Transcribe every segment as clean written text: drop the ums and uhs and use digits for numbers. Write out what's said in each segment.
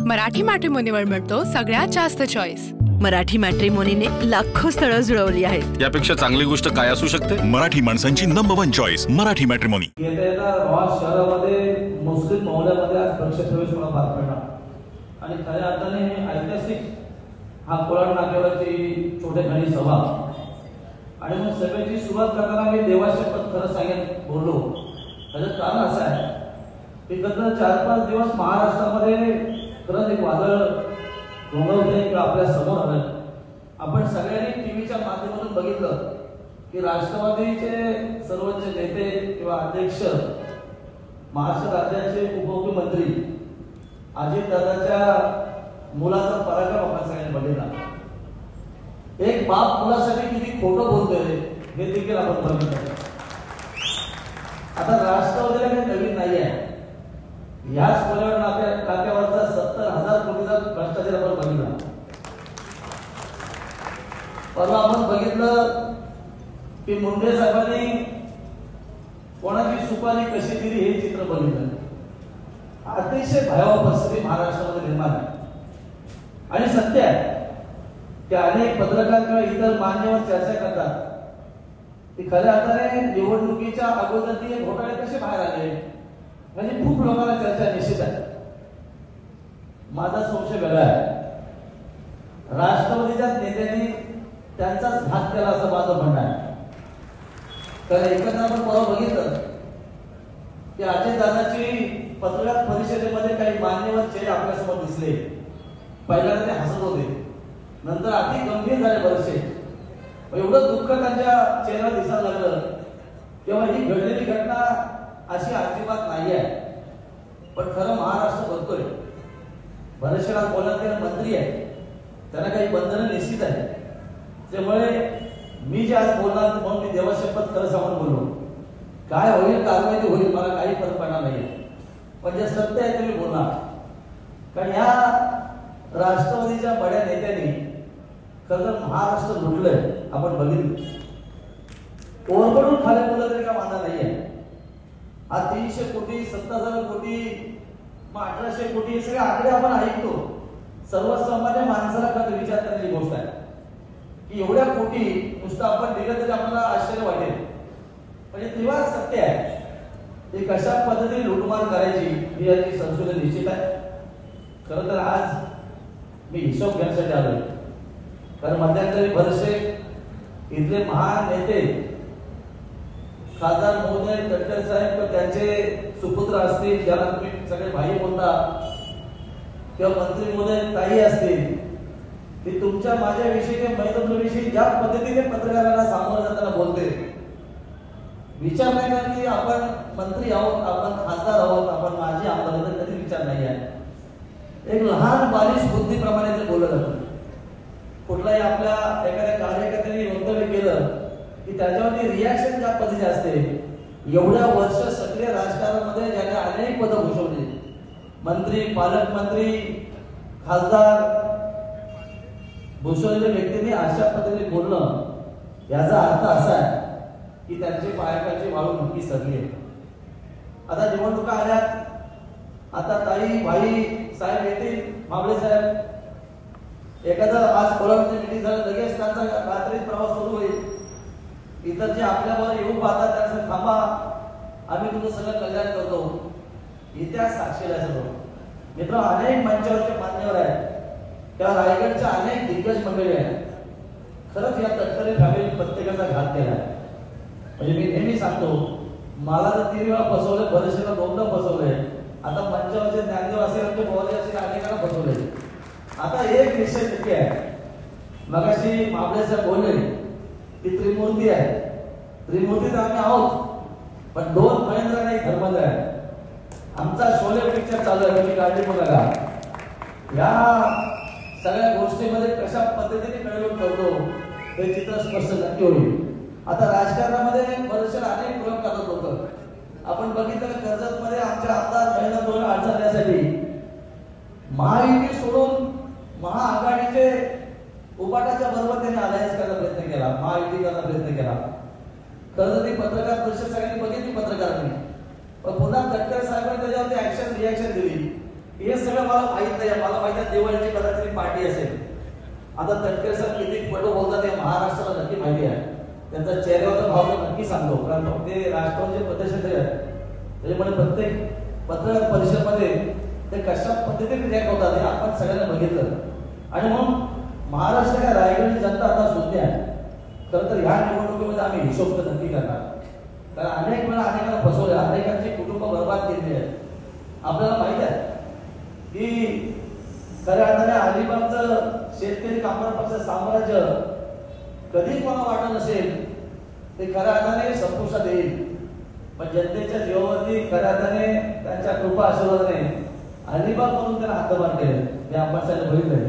मराठी मॅट्रिमोनीवर मिळतो सगळ्यात जास्त चॉईस। मराठी मॅट्रिमोनीने लाखो स्थळं जुळवली आहेत। यापेक्षा चांगली गोष्ट काय असू शकते? मराठी माणसांची नंबर 1 चॉईस मराठी मॅट्रिमोनी। येत्या रोहा शहरामध्ये मुस्लिम मोहल्ल्यामध्ये आज पक्ष प्रवेश होणं पार पडला आणि खऱ्या अर्थाने ऐतिहासिक हा कोलाड नाक्यावरची छोटेखानी सभा आणि मग सभेची सुरुवात करताना मी देवाशपथ खरं सांगेन बोललो। त्याचं कारण असं आहे की गत 4-5 दिवस महाराष्ट्रामध्ये खरंच एक वादळ घोंघवते किंवा आपल्या समोर आलं। आपण सगळ्यांनी टीव्हीच्या माध्यमातून बघितलं की राष्ट्रवादीचे सर्वोच्च नेते किंवा अध्यक्ष महाराष्ट्र राज्याचे उपमुख्यमंत्री अजितदादाच्या मुलाचा पराक्रम आपण सगळ्यांनी बघितला। एक बाप मुलासाठी किती खोटं बोलतोय हे देखील आपण बघितलं। आता राष्ट्रवादीला काही नवीन नाही आहे। याच कोलाड नाक्यावरचा 70,000 कोटीचा भ्रष्टाचार आपण बघितला। परवा आपण बघितलं की मुंडे साहेबांनी कोणाची सुपारी कशी दिली हे चित्र बघितलं। अतिशय भयावह परिस्थिती महाराष्ट्रामध्ये निर्माण आहे आणि सत्य आहे की अनेक पत्रकार किंवा इतर मान्यवर चर्चा करतात की खऱ्या अर्थाने निवडणुकीच्या अगोदर हे घोटाळे कसे बाहेर आले, म्हणजे खूप लोकांना चर्चा निश्चित आहे। माझा संशय वेगळा आहे। राष्ट्रवादीच्या नेत्यांनी त्यांचाच घात केला असं माझं म्हणणं आहे। कारण एकत्र आपण परवा बघितलं की अजितदादाची पत्रकार परिषदेमध्ये काही मान्यवर चेहरे आपल्यासमोर दिसले। पहिल्यांदा ते हसत होते, नंतर अति गंभीर झाले बरेचसे। एवढं दुःख त्यांच्या चेहऱ्यावर दिसायला लागलं तेव्हा ही घडलेली घटना अशी अजिबात नाही आहे। पण खरं महाराष्ट्र बघतोय बरेचसे बोलणारे मंत्री आहे, त्यांना काही बंधनं निश्चित आहे। त्यामुळे मी जे आज बोलणार म्हणून मी देवाशपथ खरं सांगून बोललो। काय होईल कारवाई होईल मला काही फरक पडणार नाही, पण जे सत्य आहे ते मी बोलणार। कारण या राष्ट्रवादीच्या बड्या नेत्यांनी खरं महाराष्ट्र लुटलंय आपण बघितलं। ओरबडून खाली बोललं तरी काय वांधा नाही आहे। हा 300 कोटी 70,000 कोटी मग 1800 कोटी हे सगळे आकडे आपण ऐकतो। सर्वसामान्य माणसाला कधी विचार करण्याची गोष्ट आहे की एवढ्या कोटी नुसतं आपण दिलं तरी आपल्याला आश्चर्य वाटेल। म्हणजे त्रिवार सत्य आहे ते कशा पद्धतीने लुटमार करायची ही याची संशोधन निश्चित आहे। खरं तर आज मी हिशोब घेण्यासाठी आलोय, कारण मध्यंतरी बरेचसे इथले महान नेते खासदार महोदय गडकरी साहेब व त्यांचे सुपुत्र असतील ज्याला तुम्ही सगळे भाई बोलता किंवा मंत्री महोदय ताई असतील, ते तुमच्या माझ्याविषयी मैत्रिणीविषयी ज्या पद्धतीने पत्रकारांना सामोरं जाताना बोलते, विचार नाही का की आपण मंत्री आहोत, आपण खासदार आहोत, आपण माजी आमदार आहोत, कधी विचार नाही आहे। एक लहान बालिश बुद्धीप्रमाणे ते बोलत जातं। कुठलाही आपल्या एखाद्या कार्यकर्त्याने वक्तव्य केलं की त्याच्यावरती रिॲक्शन ज्या पद्धतीने असते। एवढ्या वर्ष सक्रिय राजकारणामध्ये ज्याने अनेक पदं भूषवली, मंत्री, पालकमंत्री, खासदार भूषवलेल्या व्यक्तींनी अशा पद्धतीने बोलणं याचा अर्थ असा आहे की त्यांची पायाखालची वाळू नक्की सरली आहे। आता निवडणुका आल्यात, आता ताई भाई साहेब येतील, मावळे साहेब, एखादा आज कोल्हापूरची मिटिंग झालं लगेच त्यांचा रात्री प्रवास सुरू होईल। इतर जे आपल्यावर येऊ पाहतात त्यांचं थांबा, आम्ही तुमचं सगळं कल्याण करतो, इतिहास साक्षीला असतो। मित्र अनेक मंचावरचे मान्यवर आहेत, त्या रायगडच्या अनेक दिग्गज मंडळी आहेत। खरंच या तटकरे फॅमिली प्रत्येकाचा घात केला आहे। म्हणजे मी नेहमी सांगतो, मला तर 3 वेळा फसवलंय, बरेचशेला 2दा फसवलंय। आता मंचावरचे ज्ञानदेव असेल आमचे पवार असेल अनेकांना फसवलंय। आता एक विषय नक्की आहे, मगाशी मावळे साहेब बोलले की त्रिमूर्ती आहे, त्रिमूर्ती तर आम्ही आहोत, पण 2 महेंद्र नाही धर्मेंद्र आहे। आमचा शोले पिक्चर चालू आहे, तुम्ही काळजी करू नका। या सगळ्या गोष्टीमध्ये कशा पद्धतीने कळवून करतो हे चित्र स्पष्ट नक्की होईल। आता राजकारणामध्ये बरेचसे अनेक प्रयोग करतात लोक। आपण बघितलं कर्जत मध्ये आमच्या आमदार महेंद्र दोन अडचणण्यासाठी महायुती सोडून महाआघाडीचे उपाटाच्या बरोबर त्यांनी अलायन्स करायचा प्रयत्न केला, महायुती करण्याचा प्रयत्न केला। कर्जती पत्रकार परिषद सगळ्यांनी बघितली पत्रकारांनी, पण पुन्हा गडकरी साहेबांनी त्याच्यावरती ऍक्शन रिॲक्शन दिली हे सगळं मला माहित नाही. मला माहिती आहे दिवाळीची कदाचित पार्टी असेल. आता तटकरे सर किती पटो बोलतात हे महाराष्ट्राला नक्की माहिती आहे. त्यांचा चेहऱ्यावरचा भाव मी नक्की सांगतो, कारण ते राष्ट्रवादीचे पद्धतशीर आहेत. त्याच्यामुळे प्रत्येक पत्रकार परिषदेमध्ये ते कशा पद्धतीने रिॲक्ट होतात हे आपण सगळ्यांना बघितलं. आणि मग महाराष्ट्र रायगडची जनता आता सुद्धा आहे. खरं तर ह्या निवडणुकीमध्ये आम्ही हिशोब तर नक्की करणार, कारण अनेक वेळा अनेकांना फसवले, अनेकांची कुटुंब बर्बाद केलेली आहेत. आपल्याला माहित आहे की खऱ्या अर्थाने अलिबागचं शेतकरी कामगार पक्ष साम्राज्य कधी कोणा वाटत नसेल ते खऱ्या अर्थाने संपुष्टात येईल. पण जनतेच्या जीवावरती खऱ्या अर्थाने त्यांच्या कृपा आशीर्वादाने अलिबाग म्हणून त्यांना हातभार केले, हे आपण सगळं बघितलंय.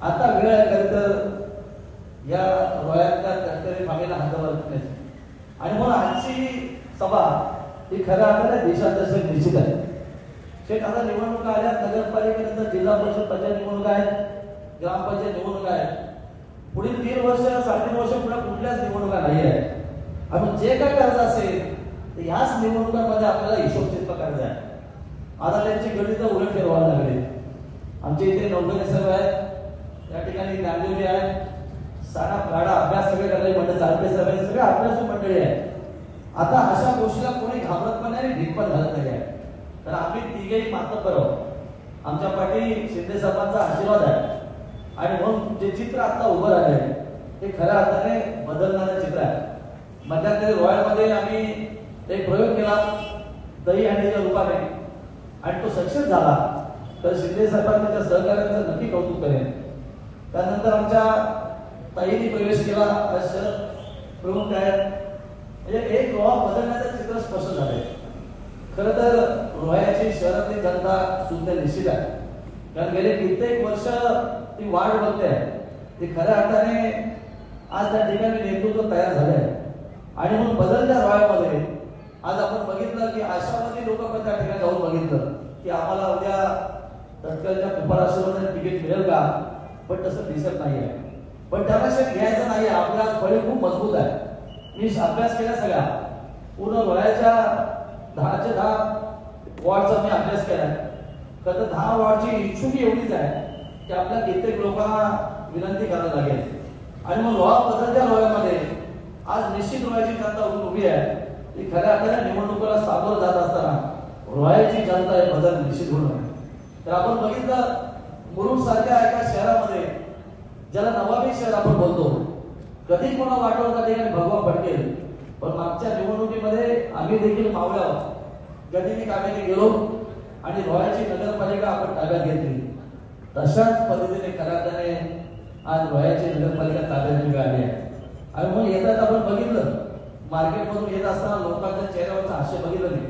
आता वेळ आहे खरं तर या वयातल्या तटकरे फामीला हातभार करण्याची. आणि म्हणून आजची सभा ही खऱ्या अर्थाने दिशादर्शक निश्चित आहे. शेठ आता निवडणुका आल्या, नगरपालिकेनंतर जिल्हा परिषद पंचायत निवडणुका आहेत, ग्रामपंचायत निवडणुका आहेत. पुढील 3 वर्ष 3.5 वर्ष पुढे कुठल्याच निवडणुका नाही आहे. आपण जे काय करायचं असेल तर ह्याच निवडणुकांमध्ये आपल्याला हिशोब चित्त करायचा आहे. आता त्यांची गणित उलट फिरवायला लागले. आमच्या इथे नवगणे साहेब आहेत, त्या ठिकाणी ज्ञानदेवी आहे, सारा गाडा अभ्यास सगळे करणारी मंडळ, चालते सगळे सगळे अभ्यासू मंडळी आहे. आता अशा गोष्टीला कोणी घाबरत पण नाही आणि भीक पण घालत नाही आहे. तर आम्ही तिघेही मातब्बर आहोत. आमच्या पाठी शिंदे साहेबांचा आशीर्वाद आहे. आणि म्हणून जे चित्र आता उभं राहिले ते खऱ्या अर्थाने बदलणारं चित्र आहे. मध्यंतरी रॉयलमध्ये आम्ही एक प्रयोग केला दही हंडीच्या रूपाने, आणि तो सक्सेस झाला. तर शिंदे साहेबांनी त्या सहकार्याचं नक्की कौतुक करेन. त्यानंतर आमच्या ताईंनी प्रवेश केला, शहर प्रमुख आहेत. म्हणजे एक रोहा बदलण्याचं चित्र स्पष्ट झालंय. खरं तर रोह्याची शहरातली जनता सुद्धा निश्चित आहे, कारण गेले कित्येक वर्ष ती वाट बघते आहे. ती खऱ्या अर्थाने आज त्या ठिकाणी नेतृत्व तयार झाले आहे. आणि म्हणून बदलत्या रोह्यामध्ये आज आपण बघितलं की आशावादी लोक पण त्या ठिकाणी जाऊन बघितलं की आम्हाला उद्या तटकरच्या कुपाराशिवाय तिकीट मिळेल का, पण तसं दिसत नाही आहे. पण त्याला घ्यायचं नाही. आपला फळी खूप मजबूत आहे. मी अभ्यास केला सगळा पूर्ण रोह्याच्या 10च्या 10 वॉर्डचा मी अभ्यास केलाय. तर 10 वॉर्डची इच्छुकी एवढीच आहे की आपल्या कित्येक लोकांना विनंती करायला लागेल. आणि मग रोहा बदलत्या रोह्यामध्ये आज निश्चित रोह्याची जनता उभी आहे. ती खऱ्या अर्थाने निवडणुकीला सामोरं जात असताना रोह्याची जनता हे बदल निश्चित होणार. तर आपण बघितलं मुरुड सारख्या एका शहरामध्ये ज्याला नवाबी शहर आपण बोलतो, कधी कोणा वाटवलं त्या ठिकाणी भगवा फडकेल. पण मागच्या निवडणुकीमध्ये आम्ही देखील मावळ्यावर गदिनी कामेने गेलो आणि रोह्याची नगरपालिका आपण ताब्यात घेतली. तशाच पद्धतीने खऱ्या अर्थाने आज रोह्याची नगरपालिका ताब्यात आली आहे. आणि मग येतात आपण बघितलं मार्केटमधून येत असताना लोकांच्या चेहऱ्यावरचा हास्य बघितलं नाही.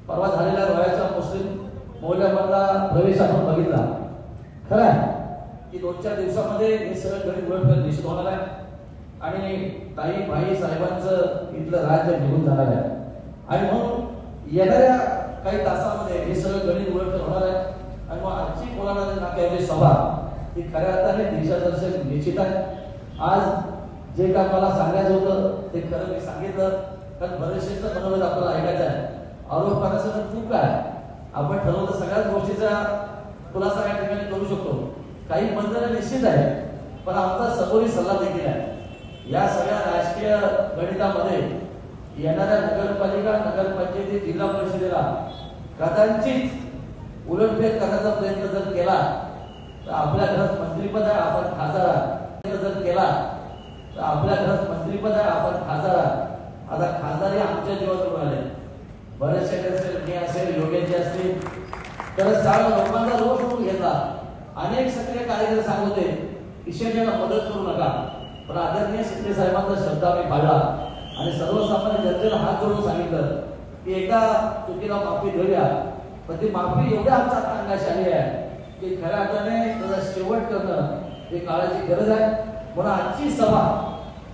परवा झालेल्या रोह्याच्या मुस्लिम मोहल्ल्यामधला प्रवेश आपण बघितला. खरं आहे की 2-4 दिवसामध्ये हे सगळं गणित उलटफेर निश्चित होणार आहे. आणि ताई भाई साहेबांचं इथलं राज्य निघून जाणार आहे. आणि म्हणून येणाऱ्या काही तासामध्ये हे सगळं गणित उलटफेर होणार आहे. आणि मग आजची कोल्हापूर नाक्याची सभा ही खऱ्या अर्थाने दिशादर्शक निश्चित आहे. आज जे काय मला सांगायचं होतं ते खरं मी सांगितलं, कारण बरेचशेचं मनोगत आपल्याला ऐकायचं आहे. आरोप करायचं चूक आहे. आपण ठरवलं सगळ्याच गोष्टीचा खुलासा या ठिकाणी करू शकतो. काही बंधनं निश्चित आहे, पण आमचा सबोरी सल्ला देखील आहे. या सगळ्या राजकीय गणितामध्ये येणाऱ्या नगरपालिका नगरपंचायती जिल्हा परिषदेला कदाचित उलटफेर करण्याचा प्रयत्न जर केला तर आपल्या घरात मंत्रीपद आहे, आपण खासदार आहात. जर केला तर आपल्या घरात मंत्रीपद आहे, आपण खासदार आहात. आता खासदारी आमच्या जीवातून आले. बरेचसे असेल, मी असेल, योगेश असतील, तर चांगल्या लोकांचा रोष होऊन घेतला. अनेक सक्रिय कार्यकर्ते सांगत होते ईश्वराला मदत करू नका, पण आदरणीय शिंदे साहेबांचा शब्द आम्ही पाळला आणि सर्वसामान्य जनतेला हात जोडून सांगितलं की एकदा चुकीला माफी देऊया. पण ती माफी एवढ्या आमच्या अंगाशी आली आहे की खऱ्या अर्थाने त्याचा शेवट करणं ही काळाची गरज आहे. म्हणून आजची सभा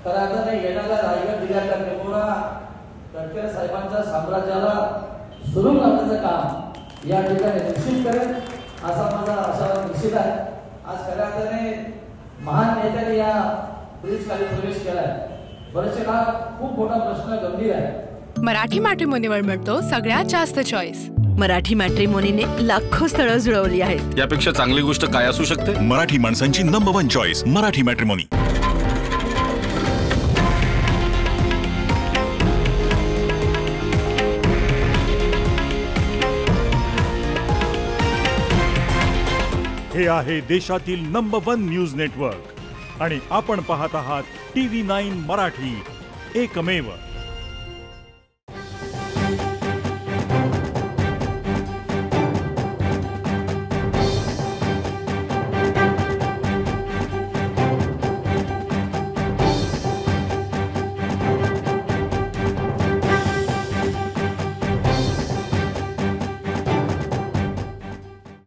खऱ्या अर्थाने येणाऱ्या रायगड जिल्ह्यातल्या टेंभुर्णा तटकरे साहेबांच्या साम्राज्याला सुरू करण्याचं काम या ठिकाणी निश्चित करेल असा माझा आशावाद निश्चित आहे. आज खऱ्या अर्थाने महान नेत्यांनी या ब्रिज खाली प्रवेश केलाय. बरेचसे काळ खूप मोठा प्रश्न गंभीर आहे. मराठी मॅट्रिमोनीवर मिळतो सगळ्यात जास्त चॉईस. मराठी मॅट्रिमोनीने लाखो स्थळं जुळवली आहेत. यापेक्षा चांगली गोष्ट काय असू शकते? मराठी माणसांची नंबर 1 चॉईस मराठी मॅट्रिमोनी. हे आहे देशातील नंबर 1 न्यूज नेटवर्क आणि आपण पाहत आहात TV9 मराठी, एकमेव.